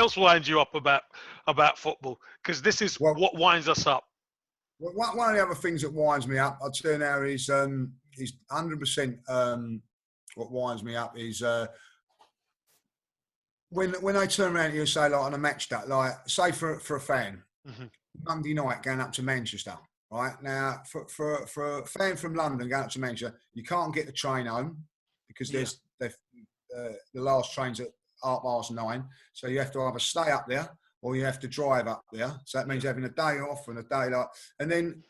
else winds you up about football? Because this is Well, what winds us up. well, one of the other things that winds me up, I'd say now, is 100% what winds me up is when they turn around to you and say, like, on a match day, like, say for a fan, Hmm. Monday night going up to Manchester, right? Now, for a fan from London going up to Manchester, you can't get the train home because Yeah. the last train's at 9:30. So you have to either stay up there or you have to drive up there. So that means having a day off and a day like, and then,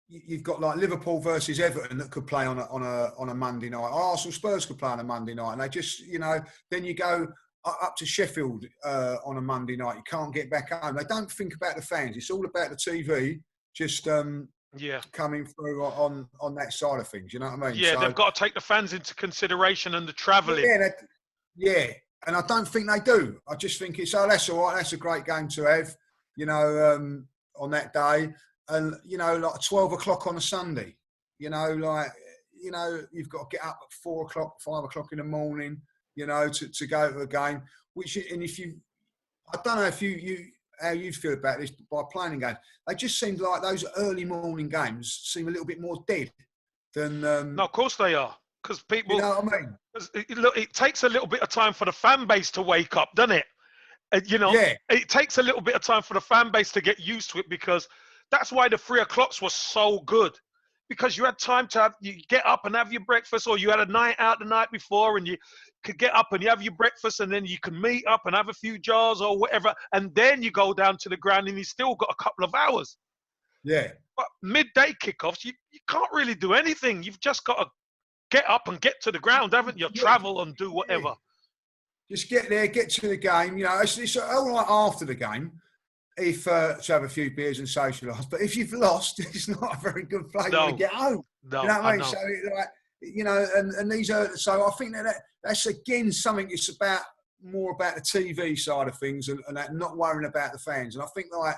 you've got like Liverpool versus Everton that could play on a Monday night. Arsenal Spurs could play on a Monday night, and they just, then you go up to Sheffield on a Monday night. You can't get back home. They don't think about the fans. It's all about the TV. Just Yeah. coming through on that side of things. You know what I mean? Yeah, So, they've got to take the fans into consideration and the travelling. yeah, and I don't think they do. I just think it's, that's all right. That's a great game to have, on that day. And, like 12 o'clock on a Sunday, you've got to get up at 4 o'clock, 5 o'clock in the morning, to go to a game. I don't know if how you feel about this by playing games. They just seem like those early morning games seem a little bit more dead than. No, of course they are. Because people, you know what I mean? look, it takes a little bit of time for the fan base to wake up, doesn't it? Yeah. It takes a little bit of time for the fan base to get used to it, because that's why the 3 o'clocks was so good, because you had time to you get up and have your breakfast, or you had a night out the night before and you could get up and you have your breakfast, and then you can meet up and have a few jars or whatever, and then you go down to the ground and you still got a couple of hours. Yeah. But midday kickoffs, you can't really do anything. You've just got to get up and get to the ground, haven't you? Travel and do whatever. Just get there, get to the game. It's all right after the game, if to have a few beers and socialise. But if you've lost, it's not a very good place to get home. No, you know what I mean? know. So, and these are, so I think that's again something. It's about more about the TV side of things and that, not worrying about the fans. And I think, like,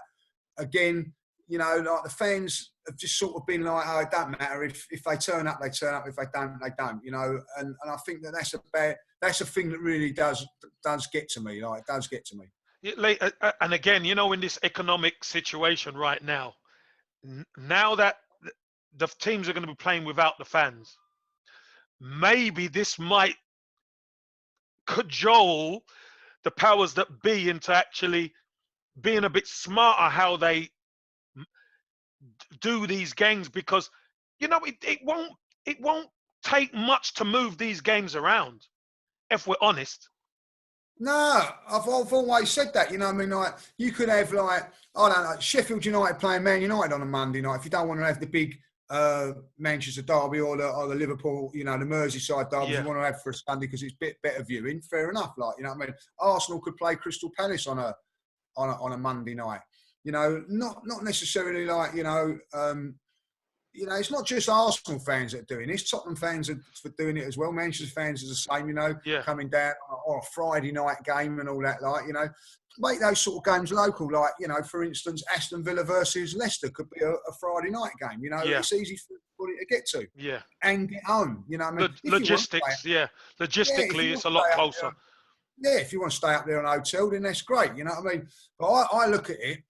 again, like the fans have just sort of been like, oh, it don't matter, if they turn up, they turn up. If they don't, they don't. And I think that's a thing that really does get to me. Like, it does get to me. And again, in this economic situation right now, now that the teams are going to be playing without the fans, maybe this might cajole the powers that be into actually being a bit smarter how they do these games, because it won't take much to move these games around, if we're honest. No, I've always said that. I mean, like, you could have, like, I don't know, Sheffield United playing Man United on a Monday night. If you don't want to have the big Manchester derby or the Liverpool, the Merseyside derby, you want to have for a Sunday because it's a bit better viewing. Fair enough. Like, what I mean, Arsenal could play Crystal Palace on a Monday night. Not necessarily like, it's not just Arsenal fans that are doing this. Tottenham fans are doing it as well. Manchester fans are the same, coming down on a Friday night game and all that, like, make those sort of games local. Like, for instance, Aston Villa versus Leicester could be a Friday night game. It's easy for everybody to get to. Yeah. And get home. I mean, logistics, logistically, it's a lot closer. If you want to stay up there in a hotel, then that's great. You know what I mean? But I look at it,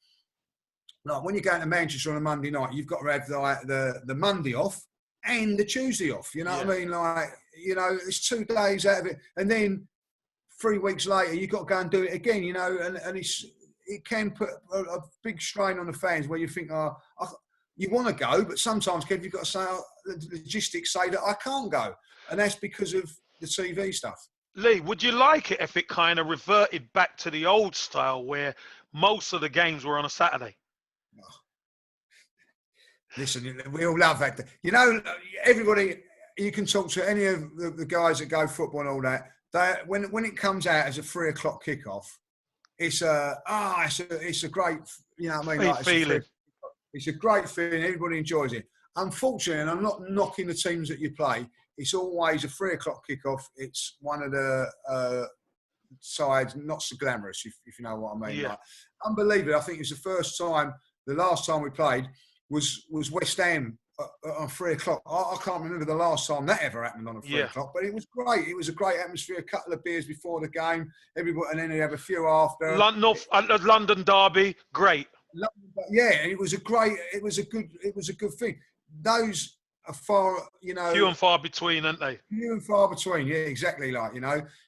like, when you're going to Manchester on a Monday night, you've got to have, like, the Monday off and the Tuesday off. You know what I mean? Like, it's 2 days out of it. And then 3 weeks later, you've got to go and do it again, and it can put a big strain on the fans where you think, you want to go, but sometimes, Kev, you've got to say, the logistics say that I can't go. And that's because of the TV stuff. Lee, would you like it if it kind of reverted back to the old style where most of the games were on a Saturday? Listen, we all love that. Everybody, you can talk to any of the guys that go football and all that. When it comes out as a 3 o'clock kickoff, it's a great, what I mean, like, feeling. It's a great feeling. Everybody enjoys it. Unfortunately, and I'm not knocking the teams that you play, it's always a 3 o'clock kickoff. It's one of the sides not so glamorous, if you know what I mean. Yeah. Like, unbelievable. I think it's the last time we played was West Ham on 3 o'clock. I can't remember the last time that ever happened on a 3 o'clock, but it was great. It was a great atmosphere. A couple of beers before the game, everybody, and then you have a few after. London derby, great. Yeah, it was a good thing. Those are far, few and far between, aren't they? Few and far between. Yeah, exactly. Like,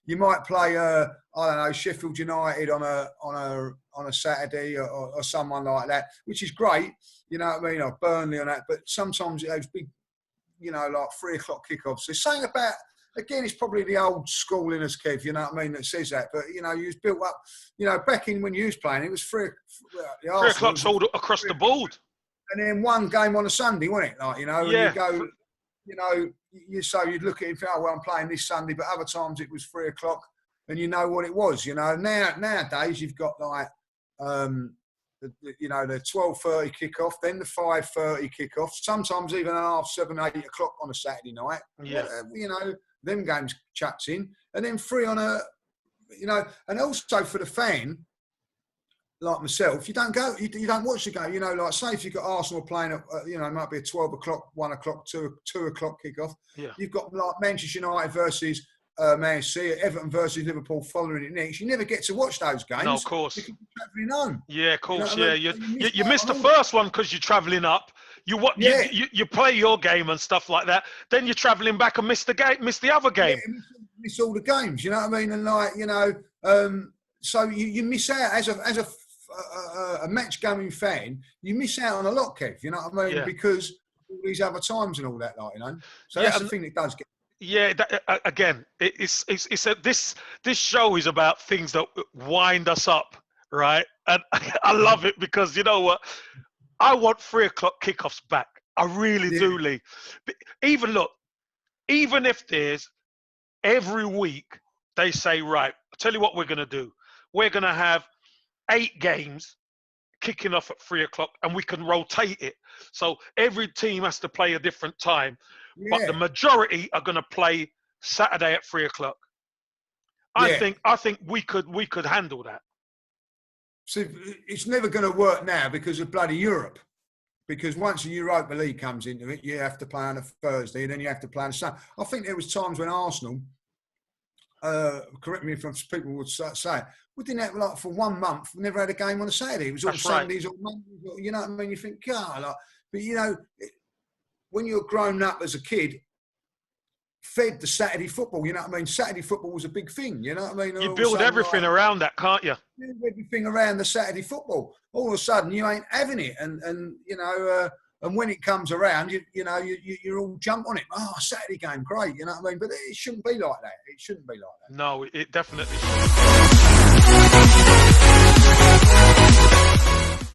you might play, I don't know, Sheffield United on a Saturday or someone like that, which is great. You know what I mean? Or Burnley on that. But sometimes those big, like 3 o'clock kickoffs. There's something about, again, it's probably the old school in us, Kev, you know what I mean, that says that. But, you was built up, back in when you was playing, it was 3 o'clock all across the board. And then one game on a Sunday, wasn't it? Like, yeah. And you go, you'd look at it and think, oh, well, I'm playing this Sunday. But other times it was 3 o'clock and you know what it was, Nowadays you've got like, the 12:30 kickoff, then the 5:30 kickoff, sometimes even a 7:30, 8 o'clock on a Saturday night. Yeah. Them games chucks in, and then 3 on a, and also for the fan, like myself, you don't go, you don't watch the game. Like say if you've got Arsenal playing at, it might be a 12 o'clock, 1 o'clock, 2 o'clock kickoff. Yeah. You've got like Manchester United versus Man City, Everton versus Liverpool following it next. You never get to watch those games. No, of course. Because you're travelling home. Yeah, of course. You missed the first one because you're travelling up. You play your game and stuff like that. Then you're travelling back and miss the other game. Yeah, miss all the games. You know what I mean? And so you miss out as a match going fan. You miss out on a lot, Kev. You know what I mean? Yeah. Because all these other times and all that, So that's the thing that does get. Yeah, again, this show is about things that wind us up, right? And I love it because you know what? I want 3 o'clock kickoffs back. I really do, Lee. Even if there's every week they say, right, I'll tell you what we're going to do. We're going to have 8 games kicking off at 3 o'clock and we can rotate it. So every team has to play a different time. But the majority are going to play Saturday at 3 o'clock. I think we could handle that. So it's never going to work now because of bloody Europe. Because once the Europa League comes into it, you have to play on a Thursday, and then you have to play on a Sunday. I think there was times when Arsenal, correct me if people would say it, we didn't have, like, for 1 month, we never had a game on a Saturday. It was all Sundays or Mondays. You know what I mean? You think, but when you're grown up as a kid, fed the Saturday football, you know what I mean? Saturday football was a big thing, you know what I mean? You build everything around that, can't you? Build everything around the Saturday football. All of a sudden, you ain't having it, and when it comes around, you're all jump on it. Oh, Saturday game, great, you know what I mean? But it shouldn't be like that. It shouldn't be like that. No, it definitely shouldn't.